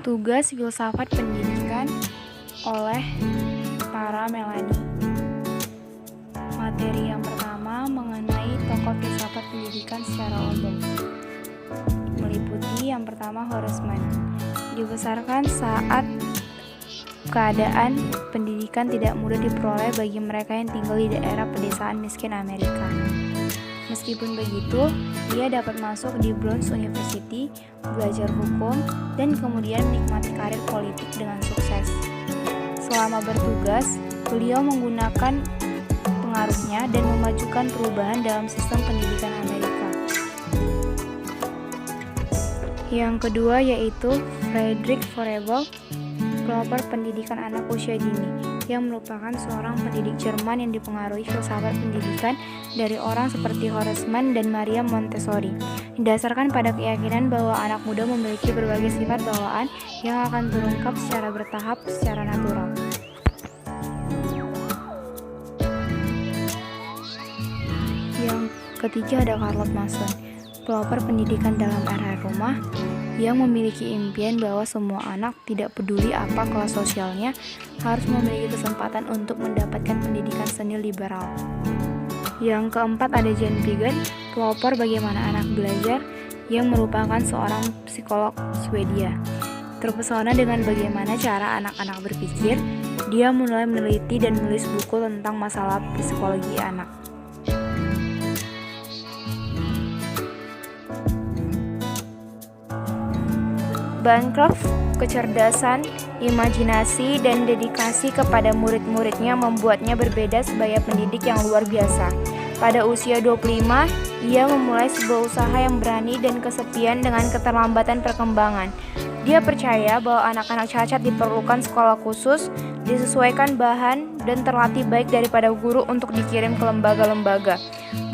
Tugas filsafat pendidikan oleh Tara Melani. Materi yang pertama mengenai tokoh filsafat pendidikan secara umum. Meliputi yang pertama Horace Mann. Dibesarkan saat keadaan pendidikan tidak mudah diperoleh bagi mereka yang tinggal di daerah pedesaan miskin Amerika. Meskipun begitu, dia dapat masuk di Bronx University, belajar hukum, dan kemudian menikmati karir politik dengan sukses. Selama bertugas, beliau menggunakan pengaruhnya dan memajukan perubahan dalam sistem pendidikan Amerika. Yang kedua yaitu Friedrich Froebel, pelopor pendidikan anak usia dini, yang merupakan seorang pendidik Jerman yang dipengaruhi filsafat pendidikan dari orang seperti Horace Mann dan Maria Montessori, didasarkan pada keyakinan bahwa anak muda memiliki berbagai sifat bawaan yang akan terungkap secara bertahap secara natural. Yang ketiga ada Charlotte Mason, pelopor pendidikan dalam era Roma, yang memiliki impian bahwa semua anak, tidak peduli apa kelas sosialnya, harus memiliki kesempatan untuk mendapatkan pendidikan seni liberal. Yang keempat ada Jane Piaget, pelopor bagaimana anak belajar, yang merupakan seorang psikolog Swedia. Terpesona dengan bagaimana cara anak-anak berpikir, dia mulai meneliti dan menulis buku tentang masalah psikologi anak. Bancroft, kecerdasan, imajinasi, dan dedikasi kepada murid-muridnya membuatnya berbeda sebagai pendidik yang luar biasa. Pada usia 25, ia memulai sebuah usaha yang berani dan kesepian dengan keterlambatan perkembangan. Dia percaya bahwa anak-anak cacat diperlukan sekolah khusus, disesuaikan bahan, dan terlatih baik daripada guru untuk dikirim ke lembaga-lembaga.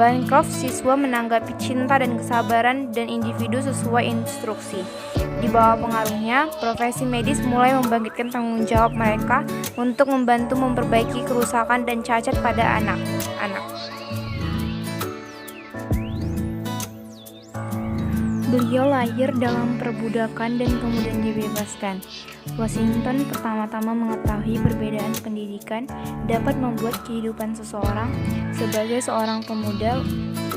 Bancroft siswa menanggapi cinta dan kesabaran dan individu sesuai instruksi. Di bawah pengaruhnya, profesi medis mulai membangkitkan tanggung jawab mereka untuk membantu memperbaiki kerusakan dan cacat pada anak-anak. Beliau lahir dalam perbudakan dan kemudian dibebaskan. Washington pertama-tama mengetahui perbedaan pendidikan dapat membuat kehidupan seseorang. Sebagai seorang pemuda,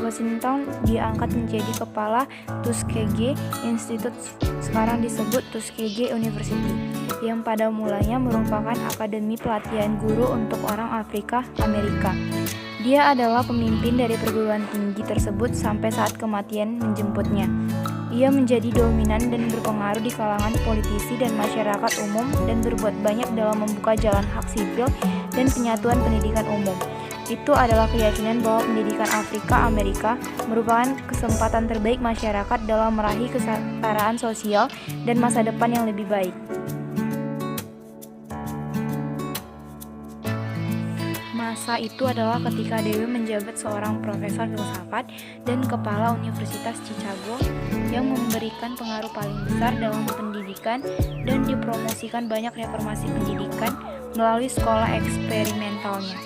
Washington diangkat menjadi kepala Tuskegee Institute, sekarang disebut Tuskegee University, yang pada mulanya merupakan akademi pelatihan guru untuk orang Afrika Amerika. Dia adalah pemimpin dari perguruan tinggi tersebut sampai saat kematian menjemputnya. Ia menjadi dominan dan berpengaruh di kalangan politisi dan masyarakat umum dan berbuat banyak dalam membuka jalan hak sipil dan penyatuan pendidikan umum. Itu adalah keyakinan bahwa pendidikan Afrika Amerika merupakan kesempatan terbaik masyarakat dalam meraih kesetaraan sosial dan masa depan yang lebih baik. Masa itu adalah ketika Dewey menjabat seorang profesor filsafat dan kepala Universitas Chicago yang memberikan pengaruh paling besar dalam pendidikan dan dipromosikan banyak reformasi pendidikan melalui sekolah eksperimentalnya.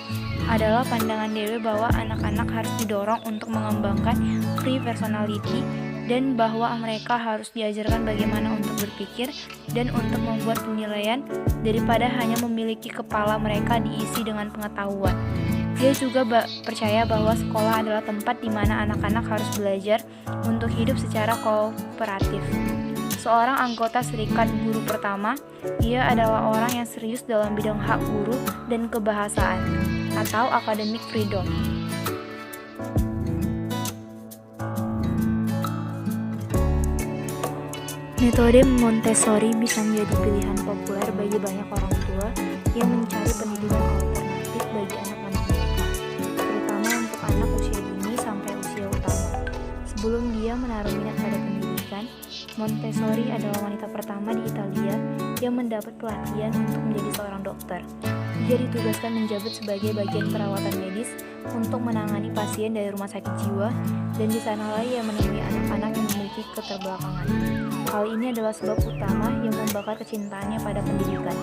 Adalah pandangan Dewey bahwa anak-anak harus didorong untuk mengembangkan free personality dan bahwa mereka harus diajarkan bagaimana untuk berpikir dan untuk membuat penilaian daripada hanya memiliki kepala mereka diisi dengan pengetahuan. Dia juga percaya bahwa sekolah adalah tempat di mana anak-anak harus belajar untuk hidup secara kooperatif. Seorang anggota serikat guru pertama, ia adalah orang yang serius dalam bidang hak guru dan kebahasaan atau academic freedom. Metode Montessori bisa menjadi pilihan populer bagi banyak orang tua yang mencari pendidikan alternatif bagi anak-anak mereka, terutama untuk anak usia dini sampai usia utama. Sebelum dia menaruh minat pada pendidikan, Montessori adalah wanita pertama di Italia yang mendapat pelatihan untuk menjadi seorang dokter. Dia ditugaskan menjabat sebagai bagian perawatan medis untuk menangani pasien dari rumah sakit jiwa, dan di sanalah ia menemui anak-anak yang memiliki keterbelakangan. Hal ini adalah sebab utama yang membakar kecintaannya pada pendidikan.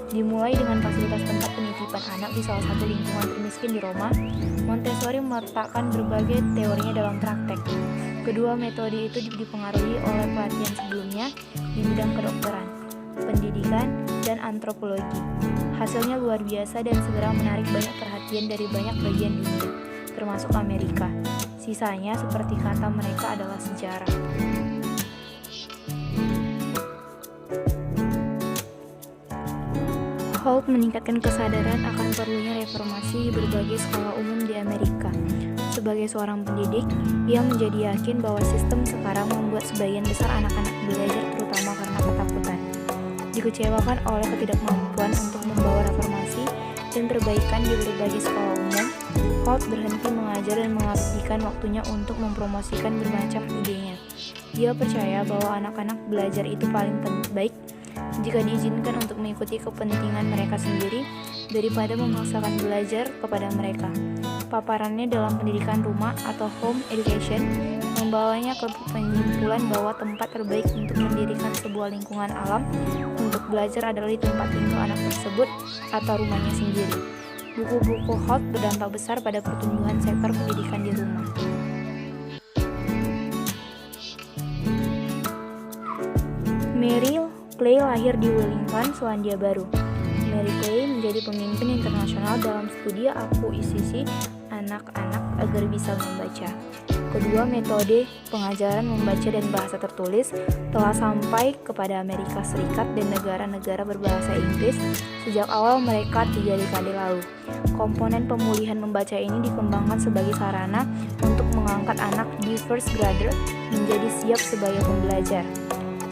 Dimulai dengan fasilitas tempat penitipan anak di salah satu lingkungan termiskin di Roma, Montessori meletakkan berbagai teorinya dalam praktek. Kedua metode itu dipengaruhi oleh pelatihan sebelumnya di bidang kedokteran. pendidikan, dan antropologi. Hasilnya luar biasa dan segera menarik banyak perhatian dari banyak bagian dunia, termasuk Amerika. Sisanya, seperti kata mereka, adalah sejarah. Holt meningkatkan kesadaran akan perlunya reformasi di berbagai sekolah umum di Amerika. Sebagai seorang pendidik, ia menjadi yakin bahwa sistem sekarang membuat sebagian besar anak-anak belajar terutama karena ketakutan. Dikecewakan oleh ketidakmampuan untuk membawa reformasi dan perbaikan di berbagai sekolah umum, Holt berhenti mengajar dan mengabdikan waktunya untuk mempromosikan bermacam idenya. Dia percaya bahwa anak-anak belajar itu paling baik jika diizinkan untuk mengikuti kepentingan mereka sendiri daripada memaksakan belajar kepada mereka. Paparannya dalam pendidikan rumah atau home education membawanya ke penyimpulan bahwa tempat terbaik untuk mendirikan sebuah lingkungan alam untuk belajar adalah di tempat tinggal anak tersebut atau rumahnya sendiri. Buku-buku Holt berdampak besar pada pertumbuhan sektor pendidikan di rumah. Mary Clay lahir di Wellington, Selandia Baru. Mary Clay menjadi pemimpin internasional dalam studi akuisisi anak-anak agar bisa membaca. Kedua metode pengajaran membaca dan bahasa tertulis telah sampai kepada Amerika Serikat dan negara-negara berbahasa Inggris sejak awal mereka 3 dekade lalu. Komponen pemulihan membaca ini dikembangkan sebagai sarana untuk mengangkat anak di first grader menjadi siap sebagai pembelajar.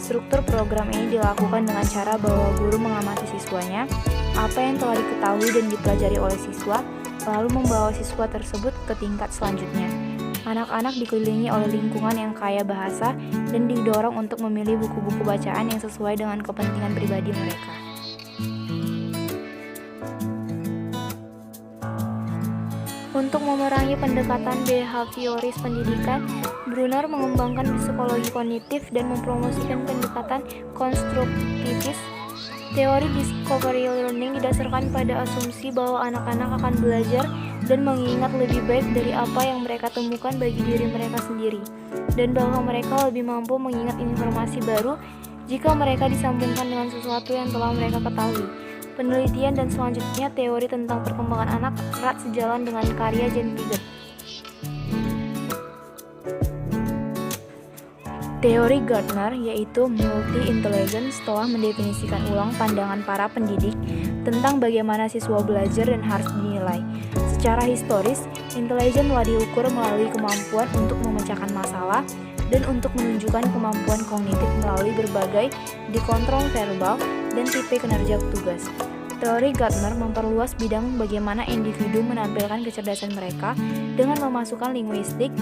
Struktur program ini dilakukan dengan cara bahwa guru mengamati siswanya, apa yang telah diketahui dan dipelajari oleh siswa, lalu membawa siswa tersebut ke tingkat selanjutnya. Anak-anak dikelilingi oleh lingkungan yang kaya bahasa dan didorong untuk memilih buku-buku bacaan yang sesuai dengan kepentingan pribadi mereka. Untuk memerangi pendekatan behavioris pendidikan, Brunner mengembangkan psikologi kognitif dan mempromosikan pendekatan konstruktivis. Teori discovery learning didasarkan pada asumsi bahwa anak-anak akan belajar dan mengingat lebih baik dari apa yang mereka temukan bagi diri mereka sendiri, dan bahwa mereka lebih mampu mengingat informasi baru jika mereka disambungkan dengan sesuatu yang telah mereka ketahui. Penelitian dan selanjutnya teori tentang perkembangan anak erat sejalan dengan karya Jane Piaget. Teori Gardner, yaitu multi-intelligence, telah mendefinisikan ulang pandangan para pendidik tentang bagaimana siswa belajar dan harus dinilai. Secara historis, intelijen telah diukur melalui kemampuan untuk memecahkan masalah dan untuk menunjukkan kemampuan kognitif melalui berbagai dikontrol verbal dan tipe kinerja tugas. Teori Gardner memperluas bidang bagaimana individu menampilkan kecerdasan mereka dengan memasukkan linguistik,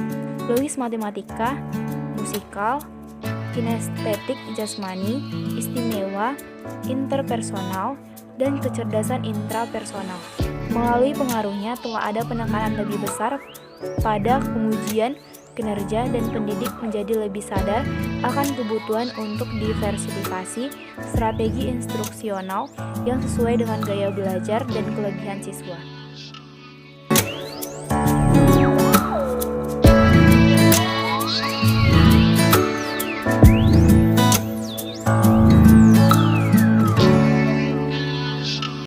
logis matematika, musikal, kinestetik jasmani, istimewa, interpersonal, dan kecerdasan intrapersonal. Melalui pengaruhnya telah ada penekanan lebih besar pada pengujian kinerja dan pendidik menjadi lebih sadar akan kebutuhan untuk diversifikasi strategi instruksional yang sesuai dengan gaya belajar dan kelebihan siswa.